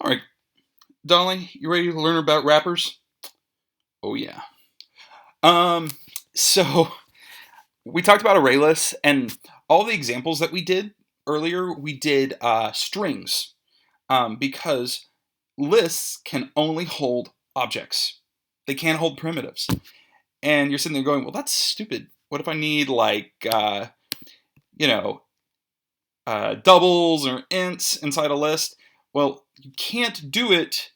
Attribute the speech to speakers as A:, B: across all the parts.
A: All right, Dolly, you ready to learn about wrappers? Oh yeah. Um, so we talked about array lists, and all the examples that we did earlier, we did strings, because lists can only hold objects. They can't hold primitives. And you're sitting there going, well, that's stupid. What if I need you know, doubles or ints inside a list? Well, you can't do it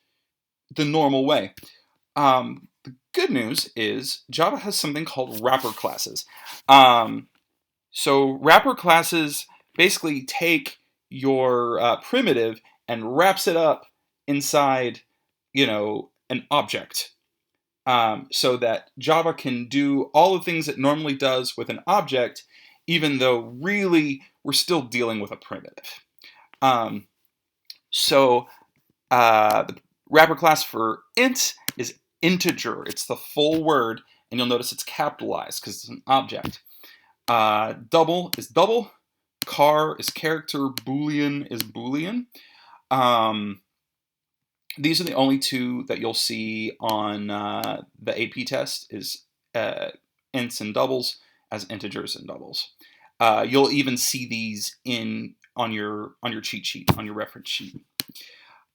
A: the normal way. The good news is Java has something called wrapper classes. Um, so wrapper classes basically take your primitive and wraps it up inside, an object, so that Java can do all the things it normally does with an object, even though really we're still dealing with a primitive. Um, so the wrapper class for int is integer. It's the full word, and you'll notice it's capitalized because it's an object. Double is double. Char is character. Boolean is boolean. Um, these are the only two that you'll see on the AP test is ints and doubles as integers and doubles. You'll even see these on your cheat sheet, on your reference sheet.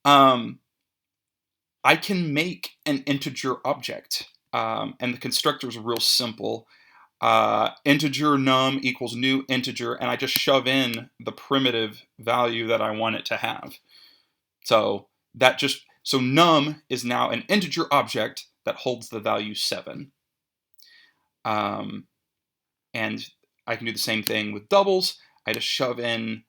A: I can make an integer object, and the constructor is real simple. Integer num equals new integer, and I just shove in the primitive value that I want it to have. So num is now an integer object that holds the value 7. And I can do the same thing with doubles. I just shove in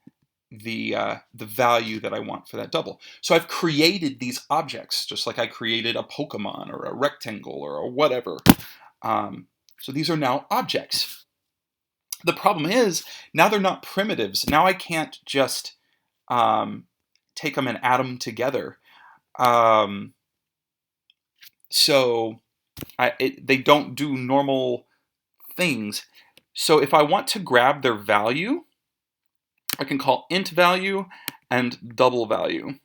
A: the value that I want for that double. So I've created these objects, just like I created a Pokemon or a rectangle or a whatever. So these are now objects. The problem is, now they're not primitives. Now I can't just take them and add them together. They don't do normal things. So if I want to grab their value, I can call int value and double value.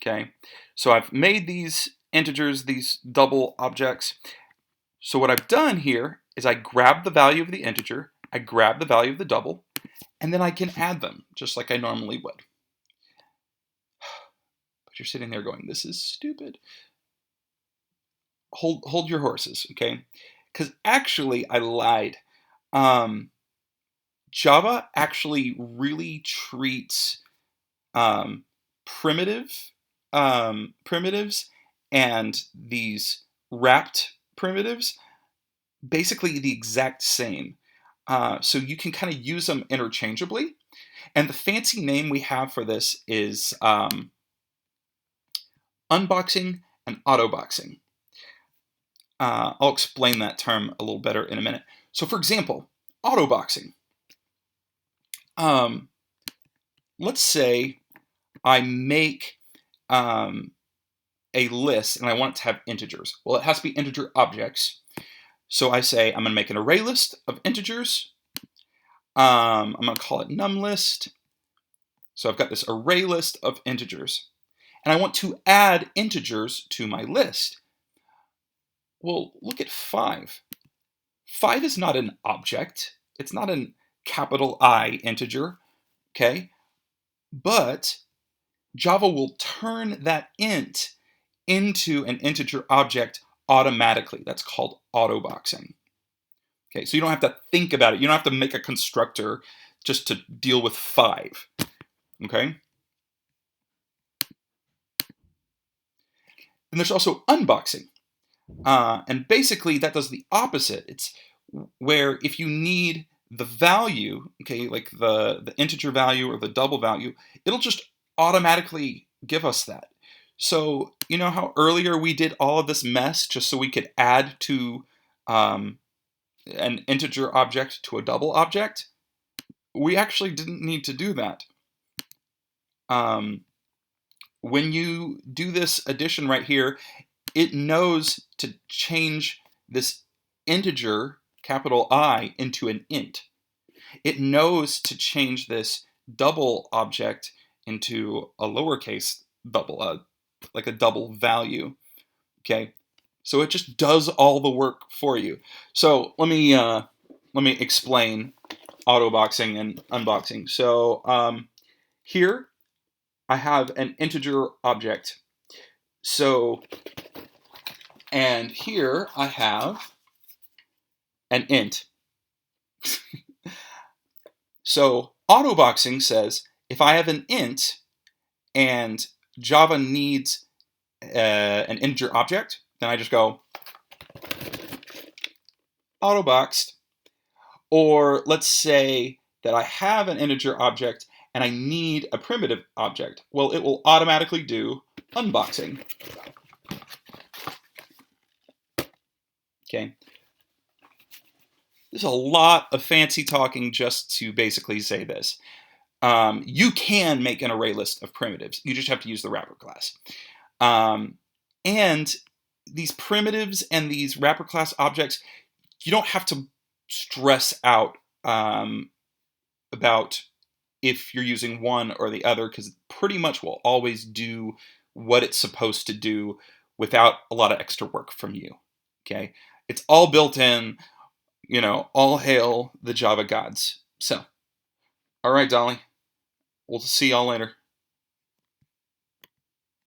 A: Okay, so I've made these integers, these double objects. So what I've done here is I grab the value of the integer, I grab the value of the double, and then I can add them just like I normally would. But you're sitting there going, this is stupid. Hold your horses, okay? Because actually I lied. Java actually really treats um, primitive primitives and these wrapped primitives basically the exact same. So you can kind of use them interchangeably. And the fancy name we have for this is UnBoxing and Autoboxing. I'll explain that term a little better in a minute. So for example, Autoboxing. Let's say I make a list and I want it to have integers. Well, it has to be integer objects. So I say I'm going to make an array list of integers. I'm going to call it num list. So I've got this array list of integers. And I want to add integers to my list. Well, look at 5. 5 is not an object. It's not a capital I integer. Okay? But Java will turn that int into an integer object automatically. That's called autoboxing. Okay, so you don't have to think about it. You don't have to make a constructor just to deal with 5. Okay? And there's also unboxing. And basically that does the opposite. It's where if you need the value, okay, like the integer value or the double value, it'll just automatically give us that. So you know how earlier we did all of this mess just so we could add to an integer object to a double object? We actually didn't need to do that. When you do this addition right here, it knows to change this integer, capital I, into an int. It knows to change this double object into a lowercase double, like a double value. Okay, so it just does all the work for you. So let me explain autoboxing and unboxing. So here I have an integer object. So, and here I have an int. So autoboxing says if I have an int and Java needs an integer object, then I just go autoboxed. Or let's say that I have an integer object and I need a primitive object. Well, it will automatically do unboxing. Okay. There's a lot of fancy talking just to basically say this. You can make an array list of primitives. You just have to use the wrapper class. And these primitives and these wrapper class objects, you don't have to stress out about if you're using one or the other, because it pretty much will always do what it's supposed to do without a lot of extra work from you. Okay, it's all built in. All hail the Java gods. So, all right, Dolly, we'll see y'all later.